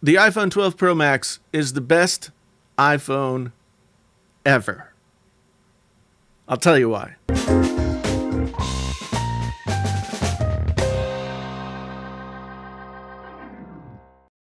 The iPhone 12 Pro Max is the best iPhone ever. I'll tell you why.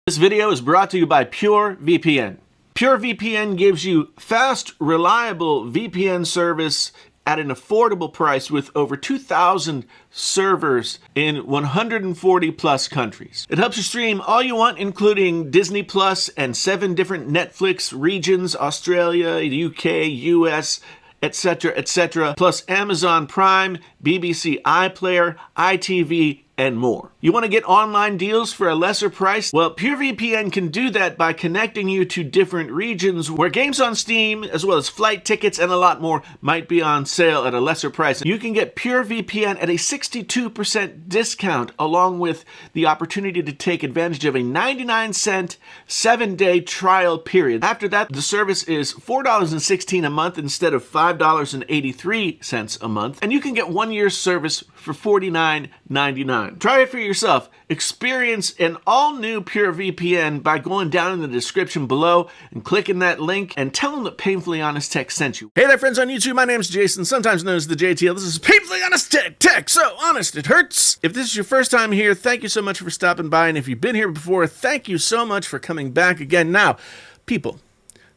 This video is brought to you by PureVPN. PureVPN gives you fast, reliable VPN service at an affordable price with over 2,000 servers in 140 plus countries. It helps you stream all you want, including Disney Plus and 7 different Netflix regions, Australia, UK, US, etc., plus Amazon Prime, BBC iPlayer, iTV, and more. You want to get online deals for a lesser price? Well, PureVPN can do that by connecting you to different regions where games on Steam, as well as flight tickets and a lot more, might be on sale at a lesser price. You can get PureVPN at a 62% discount, along with the opportunity to take advantage of a 99-cent 7-day trial period. After that, the service is $4.16 a month instead of $5.83 a month, and you can get 1 year's service for $49.99. Try it for yourself. Experience an all-new PureVPN by going down in the description below and clicking that link and tell them that Painfully Honest Tech sent you. Hey there, friends on YouTube. My name's Jason, sometimes known as the JTL. This is Painfully Honest Tech. So honest, it hurts. If this is your first time here, thank you so much for stopping by. And if you've been here before, thank you so much for coming back again. Now, people,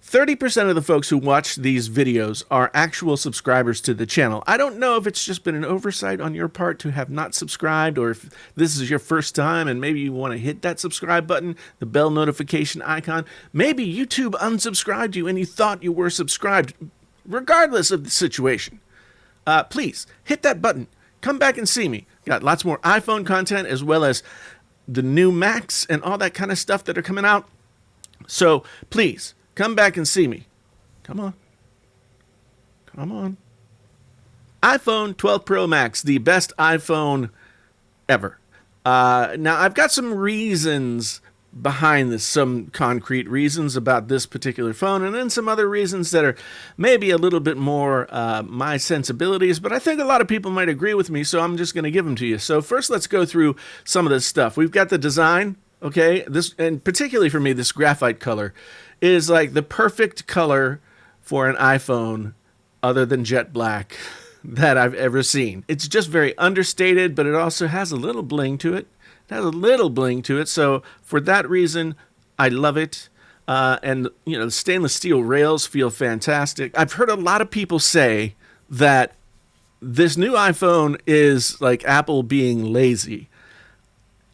30% of the folks who watch these videos are actual subscribers to the channel. I don't know if it's just been an oversight on your part to have not subscribed, or if this is your first time and maybe you want to hit that subscribe button, the bell notification icon. Maybe YouTube unsubscribed you and you thought you were subscribed. Regardless of the situation, please hit that button. Come back and see me. Got lots more iPhone content as well as the new Macs and all that kind of stuff that are coming out. So please, come back and see me. Come on. Come on. iPhone 12 Pro Max, the best iPhone ever. Now, I've got some reasons behind this, some concrete reasons about this particular phone, and then some other reasons that are maybe a little bit more my sensibilities, but I think a lot of people might agree with me, so I'm just going to give them to you. So first, let's go through some of this stuff. We've got the design. Okay, this, and particularly for me, this graphite color is like the perfect color for an iPhone other than jet black that I've ever seen. It's just very understated, but it also has a little bling to it. So for that reason, I love it. And, you know, the stainless steel rails feel fantastic. I've heard a lot of people say that this new iPhone is like Apple being lazy.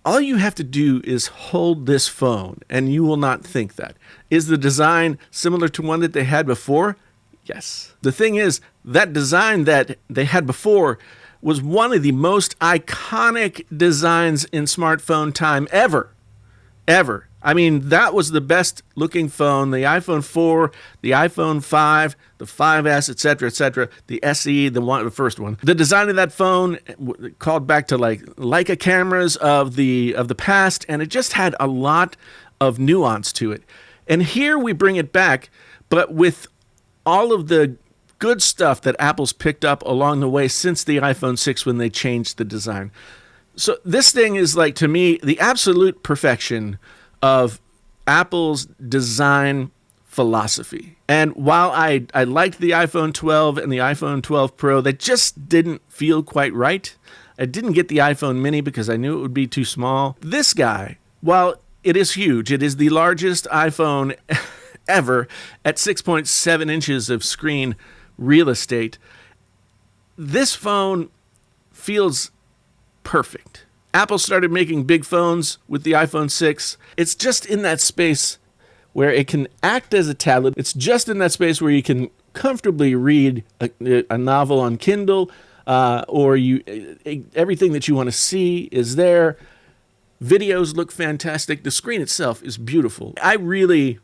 All you have to do is hold this phone, and you will not think that. Is the design similar to one that they had before? Yes. The thing is, that design that they had before was one of the most iconic designs in smartphone time ever. Ever. I mean, that was the best looking phone. The iPhone 4, the iPhone 5, the 5S, etc., the SE, the first one. The design of that phone called back to like Leica cameras of the past, and it just had a lot of nuance to it. And here we bring it back, but with all of the good stuff that Apple's picked up along the way since the iPhone 6 when they changed the design. So this thing is, like, to me, the absolute perfection of Apple's design philosophy. And while I liked the iPhone 12 and the iPhone 12 Pro, they just didn't feel quite right. I didn't get the iPhone mini because I knew it would be too small. This guy, while it is huge, it is the largest iPhone ever at 6.7 inches of screen real estate. This phone feels perfect. Apple started making big phones with the iPhone 6. It's just in that space where it can act as a tablet. It's just in that space where you can comfortably read a novel on Kindle, or everything that you want to see is there. Videos look fantastic. The screen itself is beautiful. I really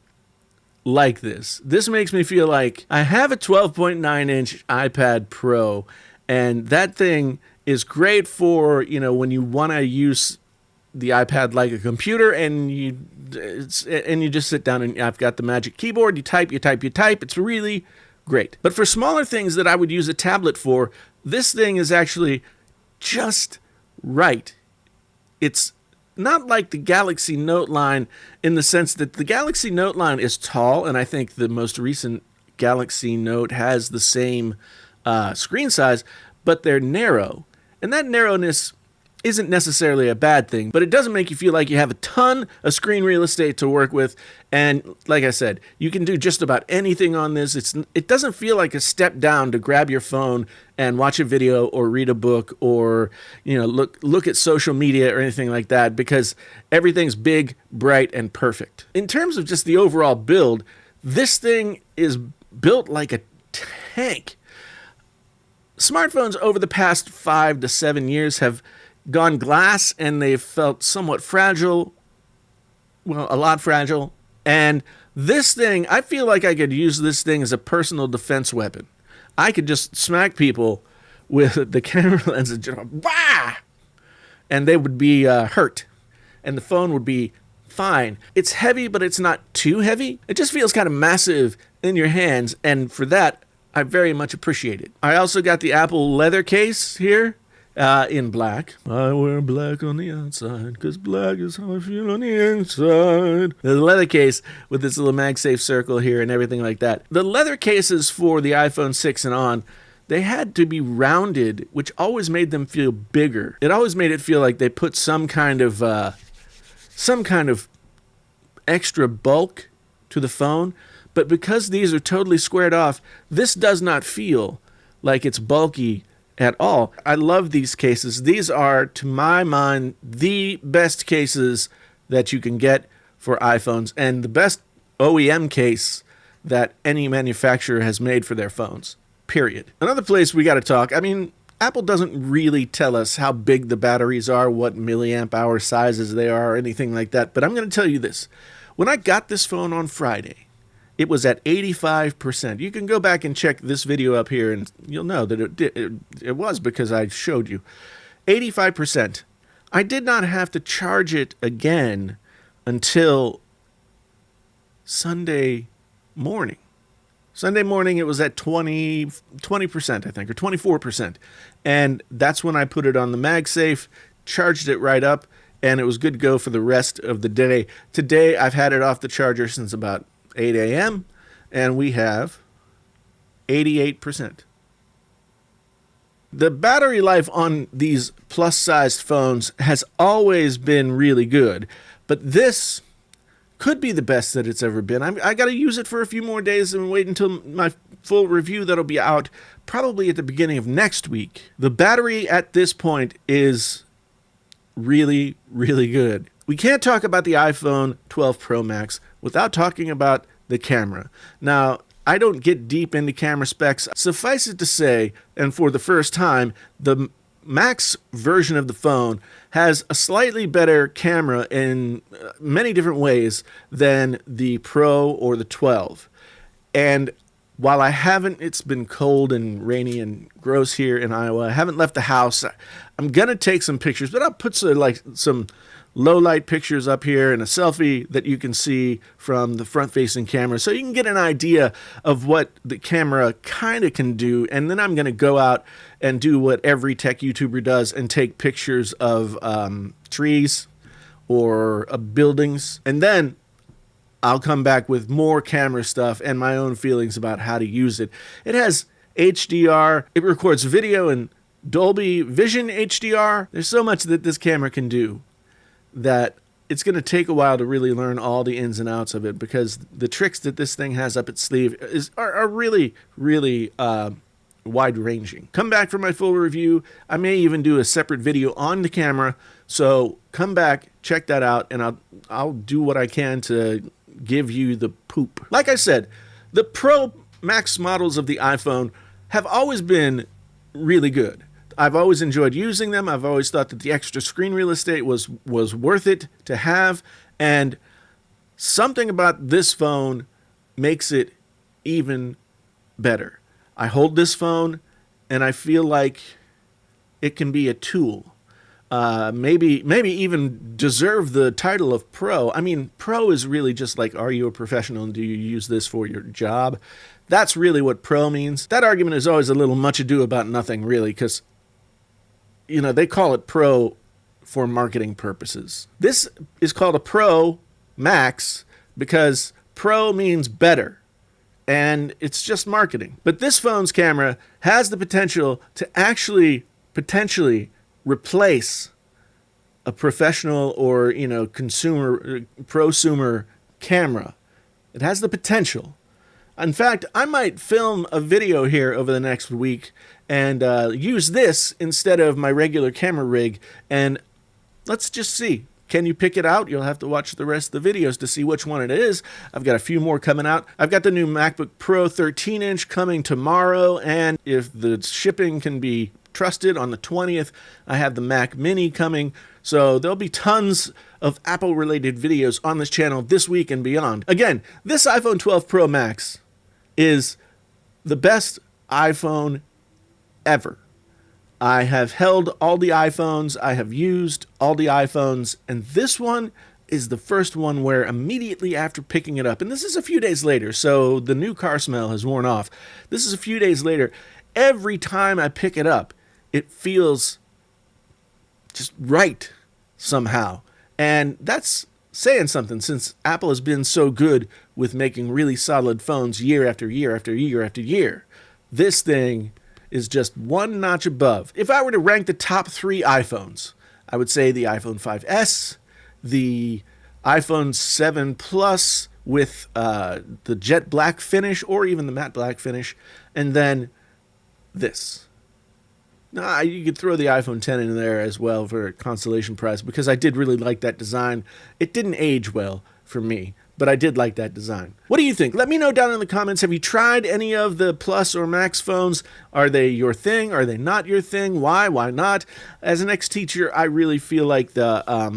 like this. This makes me feel like I have a 12.9-inch iPad Pro, and that thing is great for, you know, when you want to use the iPad like a computer, and you just sit down and I've got the magic keyboard. You type. It's really great. But for smaller things that I would use a tablet for, this thing is actually just right. It's not like the Galaxy Note line in the sense that the Galaxy Note line is tall, and I think the most recent Galaxy Note has the same screen size, but they're narrow. And that narrowness isn't necessarily a bad thing, but it doesn't make you feel like you have a ton of screen real estate to work with. And like I said, you can do just about anything on this. It doesn't feel like a step down to grab your phone and watch a video or read a book or, you know, look at social media or anything like that, because everything's big, bright, and perfect. In terms of just the overall build, this thing is built like a tank. Smartphones over the past 5 to 7 years have gone glass, and they've felt somewhat fragile, well, a lot fragile. And this thing, I feel like I could use this thing as a personal defense weapon. I could just smack people with the camera lens and just, wah! And they would be hurt, and the phone would be fine. It's heavy, but it's not too heavy. It just feels kind of massive in your hands, and for that, I very much appreciate it. I also got the Apple leather case here. In black. I wear black on the outside, because black is how I feel on the inside. The leather case with this little MagSafe circle here and everything like that. The leather cases for the iPhone 6 and on, they had to be rounded, which always made them feel bigger. It always made it feel like they put some kind of extra bulk to the phone. But because these are totally squared off, this does not feel like it's bulky at all. I love these cases. These are, to my mind, the best cases that you can get for iPhones, and the best OEM case that any manufacturer has made for their phones, period. Another place we got to talk, I mean, Apple doesn't really tell us how big the batteries are, what milliamp hour sizes they are, or anything like that, but I'm going to tell you this. When I got this phone on Friday, it was at 85%. You can go back and check this video up here, and you'll know that it was, because I showed you. 85%. I did not have to charge it again until Sunday morning. Sunday morning, it was at 20%, I think, or 24%. And that's when I put it on the MagSafe, charged it right up, and it was good to go for the rest of the day. Today, I've had it off the charger since about 8 a.m., and we have 88%. The battery life on these plus-sized phones has always been really good, but this could be the best that it's ever been. I got to use it for a few more days and wait until my full review that'll be out probably at the beginning of next week. The battery at this point is really, really good. We can't talk about the iPhone 12 Pro Max without talking about the camera. Now, I don't get deep into camera specs. Suffice it to say, and for the first time, the Max version of the phone has a slightly better camera in many different ways than the Pro or the 12. And while it's been cold and rainy and gross here in Iowa, I haven't left the house. I'm going to take some pictures, but I'll put some low light pictures up here and a selfie that you can see from the front facing camera, so you can get an idea of what the camera kind of can do. And then I'm going to go out and do what every tech YouTuber does and take pictures of trees or buildings. And then I'll come back with more camera stuff and my own feelings about how to use it. It has HDR. It records video in Dolby Vision HDR. There's so much that this camera can do that it's going to take a while to really learn all the ins and outs of it, because the tricks that this thing has up its sleeve are really, really wide-ranging. Come back for my full review. I may even do a separate video on the camera, so come back, check that out, and I'll do what I can to give you the poop. Like I said, the Pro Max models of the iPhone have always been really good. I've always enjoyed using them. I've always thought that the extra screen real estate was worth it to have. And something about this phone makes it even better. I hold this phone and I feel like it can be a tool. Maybe even deserve the title of pro. I mean, pro is really just like, are you a professional and do you use this for your job? That's really what pro means. That argument is always a little much ado about nothing, really, because, you know, they call it pro for marketing purposes. This is called a Pro Max because Pro means better, and it's just marketing. But this phone's camera has the potential to actually potentially replace a professional or, prosumer camera. It has the potential. In fact, I might film a video here over the next week and use this instead of my regular camera rig, and let's just see. Can you pick it out? You'll have to watch the rest of the videos to see which one it is. I've got a few more coming out. I've got the new MacBook Pro 13-inch coming tomorrow, and if the shipping can be trusted, on the 20th, I have the Mac Mini coming. So there'll be tons of Apple-related videos on this channel this week and beyond. Again, this iPhone 12 Pro Max is the best iPhone ever. I have held all the iPhones, I have used all the iPhones, and this one is the first one where immediately after picking it up, and this is a few days later, so the new car smell has worn off. This is a few days later. Every time I pick it up, it feels just right somehow. And that's saying something, since Apple has been so good with making really solid phones year after year after year after year. This thing is just one notch above. If I were to rank the top 3 iPhones, I would say the iPhone 5S, the iPhone 7 Plus with the jet black finish or even the matte black finish, and then this. Nah, you could throw the iPhone 10 in there as well for a consolation prize, because I did really like that design. It didn't age well for me, but I did like that design. What do you think? Let me know down in the comments. Have you tried any of the Plus or Max phones? Are they your thing? Are they not your thing? Why? Why not? As an ex-teacher, I really feel like I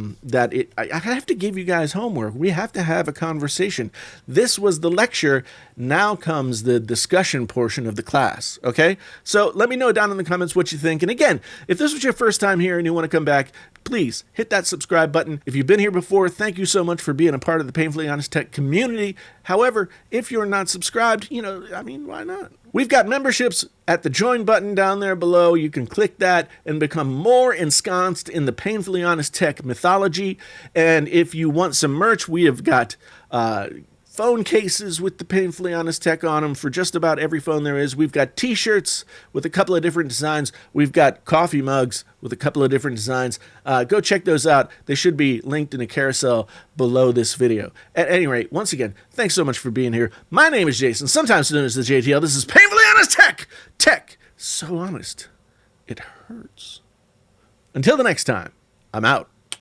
have to give you guys homework. We have to have a conversation. This was the lecture. Now comes the discussion portion of the class, okay? So let me know down in the comments what you think. And again, if this was your first time here and you want to come back, please hit that subscribe button. If you've been here before, thank you so much for being a part of the Painfully Honest Tech community. However, if you're not subscribed, why not? We've got memberships at the join button down there below. You can click that and become more ensconced in the Painfully Honest Tech mythology. And if you want some merch, we have got phone cases with the Painfully Honest Tech on them for just about every phone there is. We've got t-shirts with a couple of different designs. We've got coffee mugs with a couple of different designs. Go check those out. They should be linked in a carousel below this video. At any rate, once again, thanks so much for being here. My name is Jason, sometimes known as the JTL. This is Painfully Honest Tech. Tech, so honest, it hurts. Until the next time, I'm out.